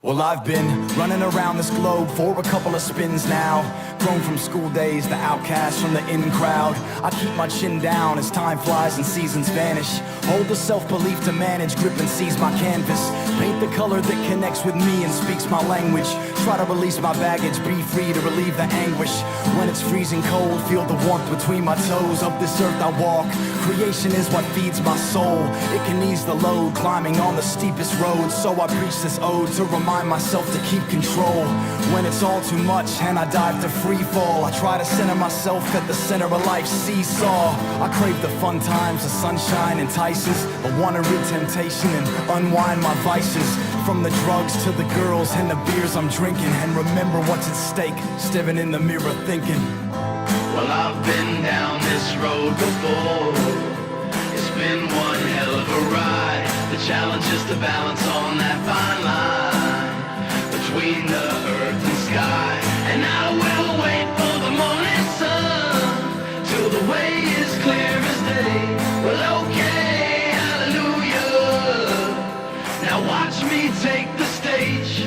Well, I've been running around this globe for a couple of spins now. Grown from school days, the outcast from the in crowd. I keep my chin down as time flies and seasons vanish. Hold the self-belief to manage, grip and seize my canvas. Paint the color that connects with me and speaks my language. Try to release my baggage, be free to relieve the anguish. When it's freezing cold, feel the warmth between my toes. Up this earth I walk, creation is what feeds my soul. It can ease the load, climbing on the steepest road. So I preach this ode to remind myself to keep control. When it's all too much and I dive to free fall, I try to center myself at the center of life's seesaw. I crave the fun times, the sunshine entices, but wanna rid temptation and unwind my vices. From the drugs to the girls and the beers I'm drinking, and remember what's at stake, staring in the mirror thinking, well, I've been down this road before. It's been one hell of a ride. The challenge is to balance on that fine line between the earth and sky. And I will wait for the morning sun till the way is clear as day. Well, okay, hallelujah. Now watch me take the stage.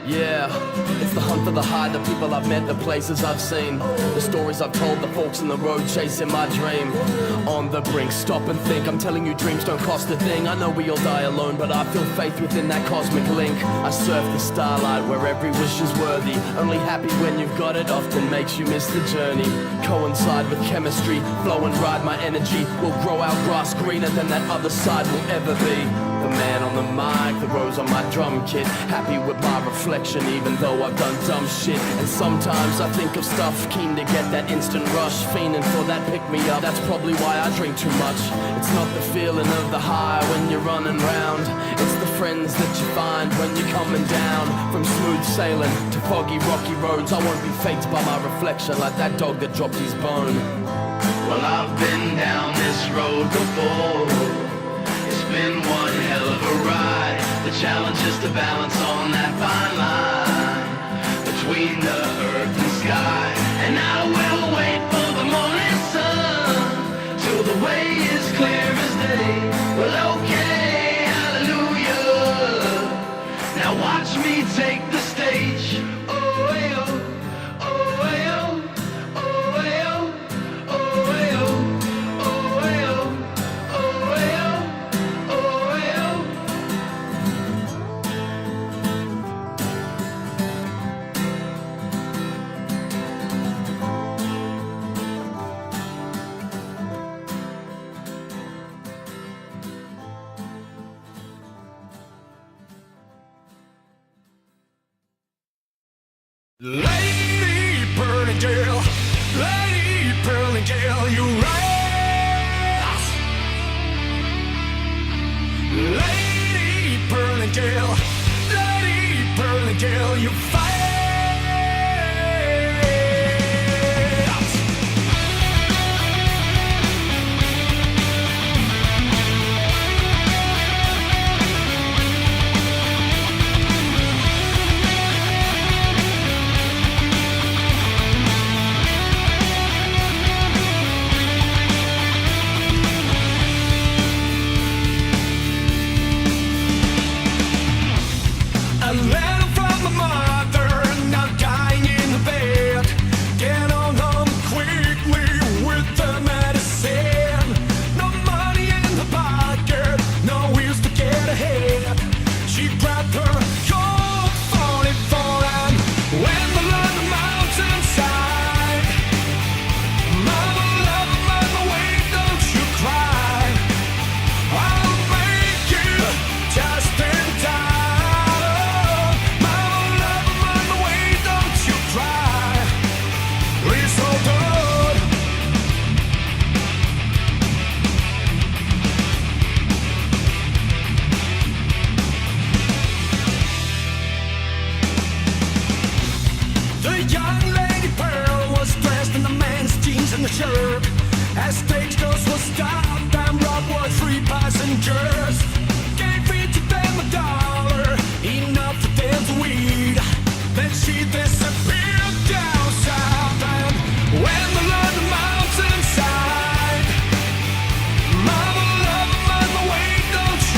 Yeah, it's the hunt for the high, the people I've met, the places I've seen, the stories I've told, the forks in the road chasing my dream. On the brink, stop and think, I'm telling you dreams don't cost a thing. I know we all die alone, but I feel faith within that cosmic link. I surf the starlight where every wish is worthy. Only happy when you've got it often makes you miss the journey. Coincide with chemistry, flow and ride my energy. We'll grow our grass greener than that other side will ever be. The man on the mic, the rose on my drum kit. Happy with my reflection even though I've done dumb shit. And sometimes I think of stuff, keen to get that instant rush, fiending for that pick-me-up. That's probably why I drink too much. It's not the feeling of the high when you're running round. It's the friends that you find when you're coming down. From smooth sailing to foggy rocky roads, I won't be faked by my reflection like that dog that dropped his bone. Well, I've been down this road before. It's been one hell of a ride. The challenge is to balance on that fine line between the earth and sky. And I will wait for the morning sun till the way is clear as day. Well, okay, hallelujah. Now watch me take the stage. Lady Pearlingale, Lady Pearlingale, you rise. Lady Pearlingale, Lady Pearlingale, you fight. A letter from my mother, now dying in the bed. Get on home quickly with the medicine. No money in the pocket, no wheels to get ahead. She grabbed her Colt 44 and went along the mountainside. Mama, love, mama, wait, don't you cry. I'll make it just in time. The young Lady Pearl was dressed in a man's jeans and a shirt. As stagecoach was stopped and brought were 3 passengers. Gave each of them $1, enough for them to eat. Then she disappeared down south and went along the mountainside. Mama, love, mama, wait, don't you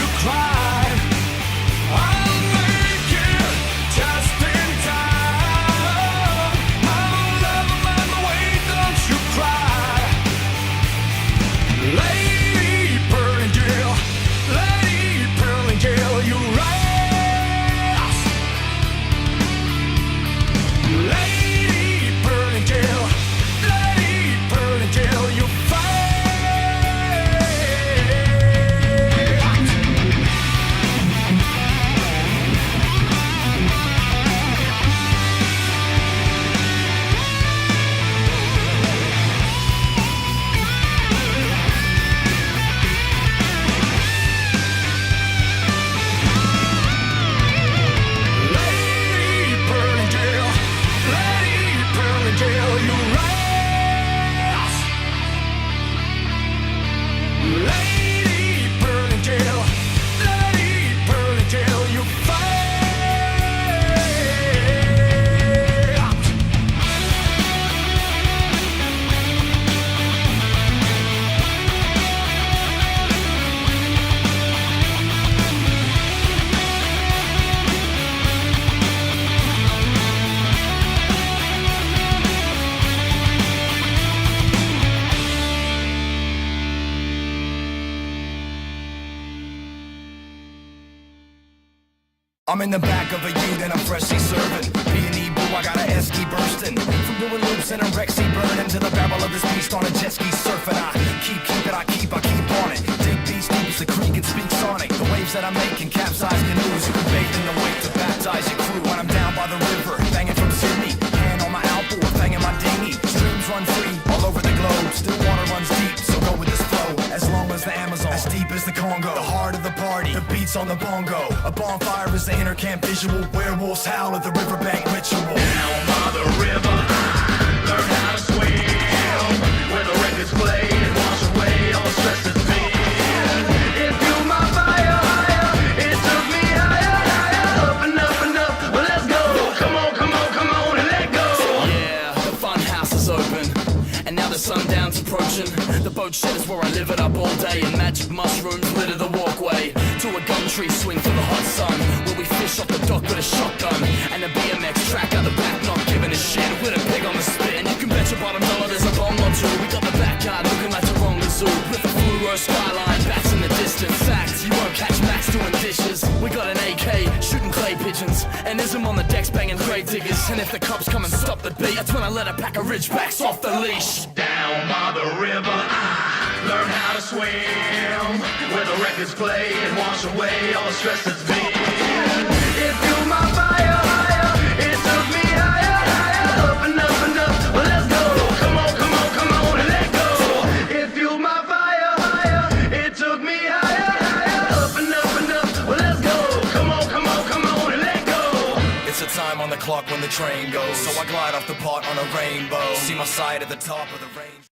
I'm in the back of a ute and I'm freshly serving. B&E boo, I got a esky bursting. From doing loops and a Rexy burning to the barrel of this beast on a jet ski surfing. I keep on it. Dig these deep, the creek and speak sonic. The waves that I'm making capsize canoes. You can bathe in the wake to baptize your crew. When I'm down by the river, banging from Sydney. Hand on my alpha, banging my dinghy. Streams run free all over the globe. Still water runs deep, so go with this flow. As long as the Amazon, as deep as the Congo. The heart of the party, the beats on the bongo. A bonfire is the intercamp visual. Werewolves howl at the riverbank ritual. Down by the river, learn how to swim. Where the records play and wash away all the stress that's been. It fueled my fire higher, it took me higher, higher, up and up and up. Well, let's go. Come on, come on, come on and let go. Yeah, the fun house is open, and now the sundown's approaching. The boat shed is where I live it up all day, and magic mushrooms litter the walkway. To a gum tree swing for the hot sun, where we fish off the dock with a shotgun, and a BMX track out the back, not giving a shit, with a pig on the spit. And you can bet your bottom dollar there's a bomb or two. We got the backyard looking like Taronga Zoo, with the fluoro skyline, bats in the distance. Fact, you won't catch Max doing dishes. We got an AK, shooting clay pigeons, and Ism on the decks banging grave diggers. And if the cops come and stop the beat, that's when I let a pack of ridgebacks off the leash. Down by the river, I learn how to swim. Where the records play and wash away all the stress that's been. It fueled my fire higher, it took me higher, higher, up and up and up. Well, let's go. Come on, come on, come on and let go. It fueled my fire higher, it took me higher, higher, up and up and up. Well, let's go. Come on, come on, come on and let go. It's a time on the clock when the train goes, so I glide off the pot on a rainbow. See my side at the top of the range.